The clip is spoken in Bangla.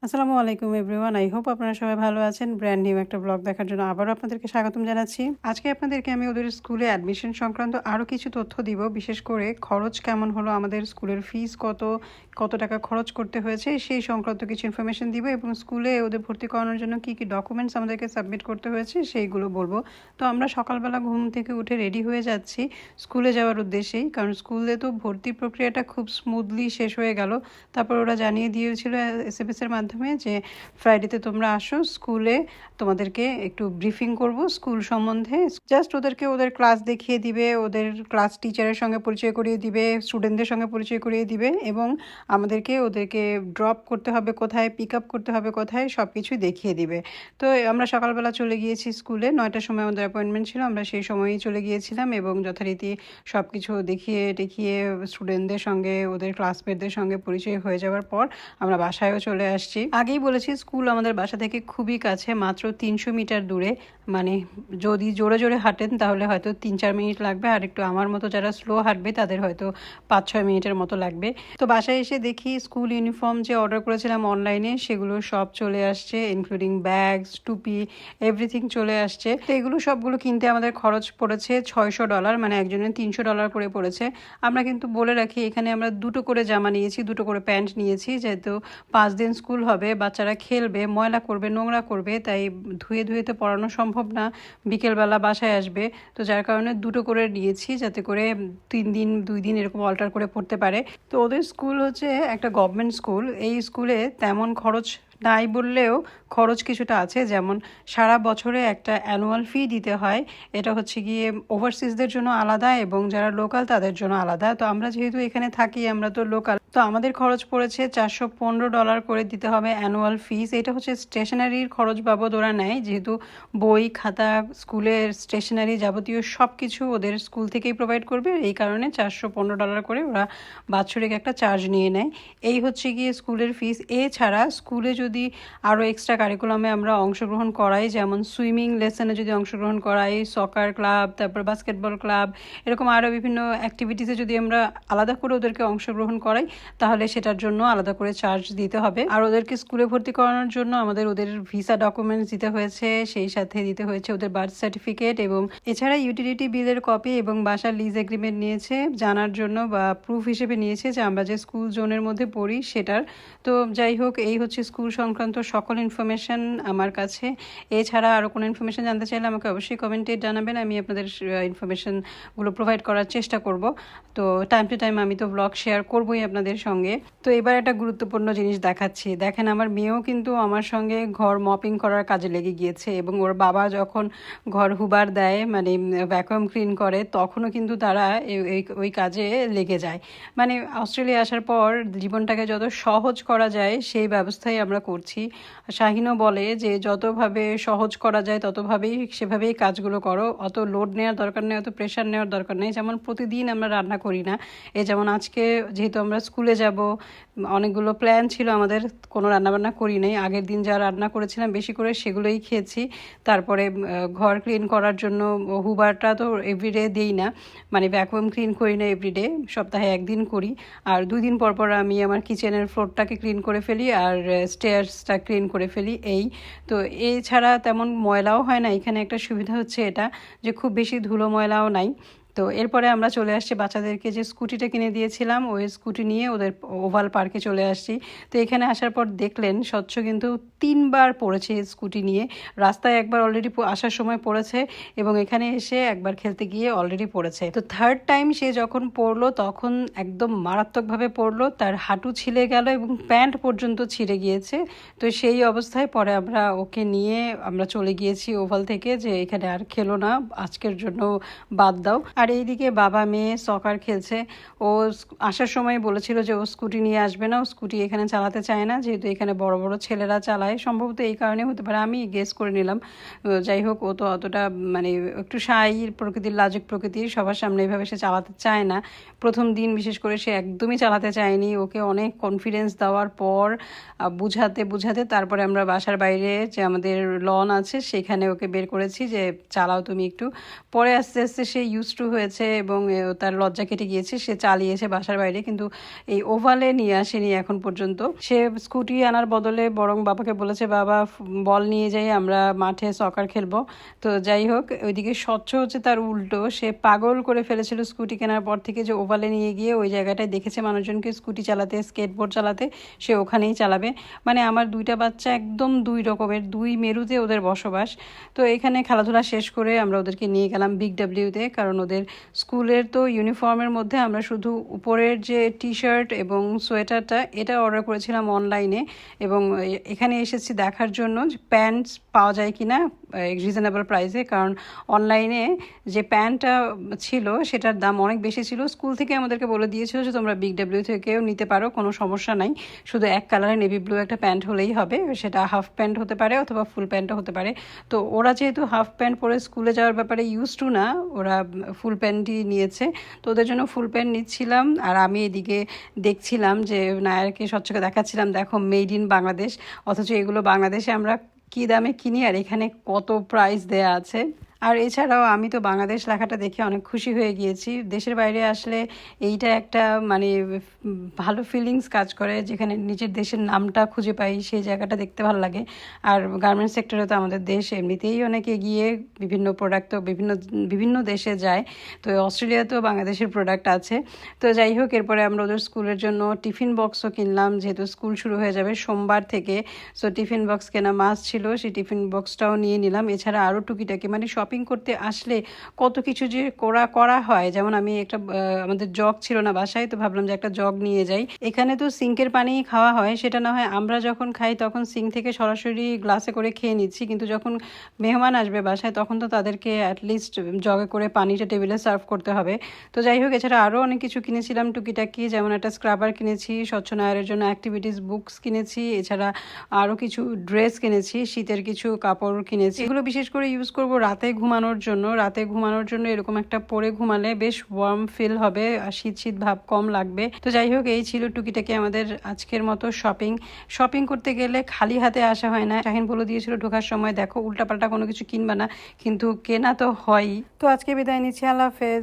আসসালামু আলাইকুম এভরিওয়ান। আই হোপ আপনারা সবাই ভালো আছেন। ব্র্যান্ড নিউ একটা ব্লগ দেখার জন্য আবারও আপনাদেরকে স্বাগতম জানাচ্ছি। আজকে আপনাদেরকে আমি ওদের স্কুলে অ্যাডমিশন সংক্রান্ত আরও কিছু তথ্য দিব। বিশেষ করে খরচ কেমন হলো, আমাদের স্কুলের ফিস কত, কত টাকা খরচ করতে হয়েছে সেই সংক্রান্ত কিছু ইনফরমেশন দিব এবং স্কুলে ওদের ভর্তি করানোর জন্য কী কী ডকুমেন্টস আমাদেরকে সাবমিট করতে হয়েছে সেইগুলো বলবো। তো আমরা সকালবেলা ঘুম থেকে উঠে রেডি হয়ে যাচ্ছি স্কুলে যাওয়ার উদ্দেশ্যেই, কারণ স্কুলে তো ভর্তি প্রক্রিয়াটা খুব স্মুথলি শেষ হয়ে গেল। তারপর ওরা জানিয়ে দিয়েছিল এসএমএসের মাধ্যমে যে ফ্রাইডেতে তোমরা আসো স্কুলে, তোমাদেরকে একটু ব্রিফিং করব স্কুল সম্বন্ধে। জাস্ট ওদেরকে ওদের ক্লাস দেখিয়ে দিবে, ওদের ক্লাস টিচারের সঙ্গে পরিচয় করিয়ে দিবে, স্টুডেন্টদের সঙ্গে পরিচয় করিয়ে দিবে এবং ওদেরকে ড্রপ করতে হবে কোথায়, পিক আপ করতে হবে কোথায়, সব কিছুই দেখিয়ে দিবে। তো আমরা সকালবেলা চলে গিয়েছি স্কুলে, 9টার সময় আমাদের অ্যাপয়েন্টমেন্ট ছিল। আমরা সেই সময়ই চলে গিয়েছিলাম এবং যথারীতি সব কিছু দেখিয়ে টেখিয়ে স্টুডেন্টদের সঙ্গে ওদের ক্লাসমেটদের সঙ্গে পরিচয় হয়ে যাওয়ার পর আমরা বাসায়ও চলে আসছি। আগেই বলেছি স্কুল আমাদের বাসা থেকে খুবই কাছে, মাত্র 300 মিটার দূরে। মানে যদি জোরে জোরে হাঁটেন তাহলে হয়তো 3-4 মিনিট লাগবে, আর একটু আমার মতো যারা স্লো হাঁটবে তাদের হয়তো 5-6 মিনিটের মতো লাগবে। তো বাসায় এসে দেখি স্কুল ইউনিফর্ম যে অর্ডার করেছিলাম অনলাইনে সেগুলো সব চলে আসছে, ইনক্লুডিং ব্যাগস, টুপি, এভরিথিং চলে আসছে। তো এগুলো সবগুলো কিনতে আমাদের খরচ পড়েছে $600, মানে একজনের $300 করে পড়েছে। আমরা কিন্তু বলে রাখি এখানে আমরা দুটো করে জামা নিয়েছি, দুটো করে প্যান্ট নিয়েছি, যেহেতু 5 দিন স্কুল হবে, বাচ্চারা খেলবে, ময়লা করবে, নোংরা করবে, তাই ধুয়ে ধুয়ে তো পড়ানো সম্ভব না, বিকেলবেলা বাসায় আসবে। তো যার কারণে দুটো করে নিয়েছি, যাতে করে 3 দিন 2 দিন এরকম অল্টার করে পড়তে পারে। তো ওদের স্কুল হচ্ছে একটা গভর্নমেন্ট স্কুল। এই স্কুলে তেমন খরচ নাই বললেও খরচ কিছুটা আছে, যেমন সারা বছরে একটা অ্যানুয়াল ফি দিতে হয়। এটা হচ্ছে গিয়ে ওভারসিজদের জন্য আলাদা এবং যারা লোকাল তাদের জন্য আলাদা। তো আমরা যেহেতু এখানে থাকি, আমরা তো লোকাল, তো আমাদের খরচ পড়েছে $415 করে দিতে হবে অ্যানুয়াল ফিস। এটা হচ্ছে স্টেশনারির খরচ বাবদ ওরা নেয়, যেহেতু বই খাতা, স্কুলের স্টেশনারি যাবতীয় সব কিছু ওদের স্কুল থেকেই প্রোভাইড করবে, এই কারণে $415 করে ওরা বাৎসরিক একটা চার্জ নিয়ে নেয়। এই হচ্ছে গিয়ে স্কুলের ফিস। এছাড়া স্কুলে যদি আরও এক্সট্রা কারিকুলামে আমরা অংশগ্রহণ করাই, যেমন সুইমিং লেসনে যদি অংশগ্রহণ করাই, সকার ক্লাব, তারপর বাস্কেটবল ক্লাব, এরকম আরও বিভিন্ন অ্যাক্টিভিটিসে যদি আমরা আলাদা করে ওদেরকে অংশগ্রহণ করাই, তাহলে সেটার জন্য আলাদা করে চার্জ দিতে হবে। আর ওদেরকে স্কুলে ভর্তি করানোর জন্য আমাদের ওদের ভিসা ডকুমেন্টস দিতে হয়েছে, সেই সাথে দিতে হয়েছে ওদের বার্থ সার্টিফিকেট, এবং এছাড়া ইউটিলিটি বিলের কপি এবং বাসার লিজ এগ্রিমেন্ট নিয়েছে জানার জন্য, বা প্রুফ হিসেবে নিয়েছে যে আমরা যে স্কুল জোনের মধ্যে পড়ি সেটার। তো যাই হোক, এই হচ্ছে স্কুল সংক্রান্ত সকল ইনফরমেশন আমার কাছে। এছাড়া আরও কোনো ইনফরমেশন জানতে চাইলে আমাকে অবশ্যই কমেন্টে জানাবেন, আমি আপনাদের ইনফরমেশনগুলো প্রোভাইড করার চেষ্টা করব। তো টাইম টু টাইম আমি তো ব্লগ শেয়ার করবই আপনাদের সঙ্গে। তো এবার একটা গুরুত্বপূর্ণ জিনিস দেখাচ্ছি, দেখেন আমার মেয়েও কিন্তু আমার সঙ্গে ঘর মপিং করার কাজে লেগে গিয়েছে, এবং ওর বাবা যখন ঘর হুবার দেয়, মানে ভ্যাকুয়াম ক্লিন করে, তখনও কিন্তু তারা ওই কাজে লেগে যায়। মানে অস্ট্রেলিয়া আসার পর জীবনটাকে যত সহজ করা যায় সেই ব্যবস্থাই আমরা করছি। শাহিনও বলে যে যতভাবে সহজ করা যায় ততভাবেই সেভাবেই কাজগুলো করো, অত লোড নেওয়ার দরকার নেই, অত প্রেশার নেওয়ার দরকার নেই। যেমন প্রতিদিন আমরা রান্না করি না, যেমন আজকে যেহেতু আমরা স্কুলে যাব, অনেকগুলো প্ল্যান ছিল আমাদের, কোনো রান্নাবান্না করি নাই। আগের দিন যা রান্না করেছিলাম বেশি করে সেগুলোই খেয়েছি। তারপরে ঘর ক্লিন করার জন্য হুবারটা তো এভরিডে দিই না, মানে ভ্যাকুয়াম ক্লিন করি না এভরিডে, সপ্তাহে একদিন করি। আর 2 দিন পর পর আমি আমার কিচেনের ফ্লোরটাকে ক্লিন করে ফেলি আর স্টেয়ার্সটা ক্লিন করে ফেলি। এই তো এছাড়া তেমন ময়লাও হয় না। এখানে একটা সুবিধা হচ্ছে এটা যে খুব বেশি ধুলো ময়লাও নাই। তো এরপরে আমরা চলে আসছি বাচ্চাদেরকে যে স্কুটিটা কিনে দিয়েছিলাম, ওই স্কুটি নিয়ে ওদের ওভাল পার্কে চলে আসছি। তো এখানে আসার পর দেখলেন স্বচ্ছ কিন্তু 3বার পড়েছে স্কুটি নিয়ে। রাস্তায় একবার অলরেডি আসার সময় পড়েছে, এবং এখানে এসে একবার খেলতে গিয়ে অলরেডি পড়েছে। তো থার্ড টাইম সে যখন পড়লো তখন একদম মারাত্মকভাবে পড়লো, তার হাঁটু ছিলে গেল এবং প্যান্ট পর্যন্ত ছিঁড়ে গিয়েছে। তো সেই অবস্থায় পরে আমরা ওকে নিয়ে আমরা চলে গিয়েছি ওভাল থেকে, যে এখানে আর খেলো না, আজকের জন্য বাদ দাও। আর এইদিকে বাবা মেয়ে সকার খেলছে। ও আসার সময় বলেছিল যে ও স্কুটি নিয়ে আসবে না, ও স্কুটি এখানে চালাতে চায় না, যেহেতু এখানে বড় বড় ছেলেরা চালায়, সম্ভবত এই কারণে হতে পারে, আমি গেস করে নিলাম। যাই হোক, ও তো অতটা মানে একটু শাই প্রকৃতির, লাজুক প্রকৃতির, সবার সামনে এইভাবে সে চালাতে চায় না। প্রথম দিন বিশেষ করে সে একদমই চালাতে চায়নি। ওকে অনেক কনফিডেন্স দেওয়ার পর বুঝাতে বুঝাতে তারপরে আমরা বাসার বাইরে যে আমাদের লন আছে সেখানে ওকে বের করেছি যে চালাও তুমি একটু। পরে আস্তে আস্তে সে ইউজ টু হয়েছে এবং তার লজ্জা কেটে গিয়েছে, সে চালিয়েছে বাসার বাইরে, কিন্তু এই ওভালে নিয়ে আসেনি এখন পর্যন্ত। সে স্কুটি আনার বদলে বরং বাবাকে বলেছে, বাবা বল নিয়ে যাই, আমরা মাঠে সকার খেলবো। তো যাই হোক, ওইদিকে স্বচ্ছ হচ্ছে তার উল্টো, সে পাগল করে ফেলেছিল স্কুটি কেনার পর থেকে, যে ওভালে নিয়ে গিয়ে ওই জায়গাটায় দেখেছে মানুষজনকে স্কুটি চালাতে, স্কেটবোর্ড চালাতে, সে ওখানেই চালাবে। মানে আমার দুইটা বাচ্চা একদম দুই রকমের, দুই মেরুতে ওদের বসবাস। তো এখানে খেলাধুলা শেষ করে আমরা ওদেরকে নিয়ে গেলাম বিগ ডাব্লিউতে, কারণ ওদের স্কুলের তো ইউনিফর্মের মধ্যে আমরা শুধু উপরের যে টি শার্ট এবং সোয়েটারটা এটা অর্ডার করেছিলাম অনলাইনে, এবং এখানে এসেছি দেখার জন্য যে প্যান্টস পাওয়া যায় কিনা রিজনেবল প্রাইসে, কারণ অনলাইনে যে প্যান্টটা ছিল সেটার দাম অনেক বেশি ছিল। স্কুল থেকে আমাদেরকে বলে দিয়েছিল যে তোমরা বিগ ডাব্লিউ থেকেও নিতে পারো, কোনো সমস্যা নাই, শুধু এক কালারের নেভি ব্লু একটা প্যান্ট হলেই হবে, সেটা হাফ প্যান্ট হতে পারে অথবা ফুল প্যান্টও হতে পারে। তো ওরা যেহেতু হাফ প্যান্ট পরে স্কুলে যাওয়ার ব্যাপারে ইউজ টু না, ওরা ফুল প্যান্টই নিয়েছে, তো ওদের জন্য ফুল প্যান্ট নিচ্ছিলাম। আর আমি এদিকে দেখছিলাম যে নায়ারকে স্বচ্ছকে দেখাচ্ছিলাম, দেখো মেড ইন বাংলাদেশ, অথচ এগুলো বাংলাদেশে আমরা কী দামে কিনি আর এখানে কত প্রাইস দেয়া আছে। আর এছাড়াও আমি তো বাংলাদেশ লেখাটা দেখে অনেক খুশি হয়ে গিয়েছি। দেশের বাইরে আসলে এইটা একটা মানে ভালো ফিলিংস কাজ করে, যেখানে নিজের দেশের নামটা খুঁজে পাই, সেই জায়গাটা দেখতে ভালো লাগে। আর গার্মেন্টস সেক্টরে তো আমাদের দেশ এমনিতেই অনেক এগিয়ে, বিভিন্ন প্রোডাক্ট তো বিভিন্ন বিভিন্ন দেশে যায়, তো অস্ট্রেলিয়াতেও বাংলাদেশের প্রোডাক্ট আছে। তো যাই হোক, এরপরে আমরা ওদের স্কুলের জন্য টিফিন বক্সও কিনলাম, যেহেতু স্কুল শুরু হয়ে যাবে সোমবার থেকে, সো টিফিন বক্স কেনা মাস্ট ছিল, সেই টিফিন বক্সটাও নিয়ে নিলাম। এছাড়া আরও টুকিটাকি মানে শপিং করতে আসলে কত কিছু যে করা হয়, যেমন আমি একটা আমাদের জগ ছিল না বাসায়, তো ভাবলাম যে একটা জগ নিয়ে যাই। এখানে তো সিঙ্কের পানি খাওয়া হয়, সেটা না হয় আমরা যখন খাই তখন সিঙ্ক থেকে সরাসরি গ্লাসে করে খেয়ে নিচ্ছি, কিন্তু যখন মেহমান আসবে বাসায় তখন তো তাদেরকে অ্যাটলিস্ট জগে করে পানিটা টেবিলে সার্ভ করতে হবে। তো যাই হোক, এছাড়া আরও অনেক কিছু কিনেছিলাম টুকিটাকি, যেমন একটা স্ক্রাবার কিনেছি, স্বচ্ছ নায়ারের জন্য অ্যাক্টিভিটিস বুকস কিনেছি, এছাড়া আরও কিছু ড্রেস কিনেছি, শীতের কিছু কাপড় কিনেছি। এগুলো বিশেষ করে ইউজ করব রাতে ঘুমানোর জন্য। রাতে ঘুমানোর জন্য এরকম একটা পরে ঘুমালে বেশ ওয়ার্ম ফিল হবে আর শীত শীত ভাব কম লাগবে। তো যাই হোক, এই ছিল টুকিটাকি আমাদের আজকের মতো শপিং করতে গেলে খালি হাতে আসা হয় না। শাহিন বলে দিয়েছিল ঢোকার সময়, দেখো উল্টাপাল্টা কোনো কিছু কিনবা না, কিন্তু কেনা তো হয়ই। তো আজকে বিদায় নিচ্ছি, আল্লাহ হাফেজ।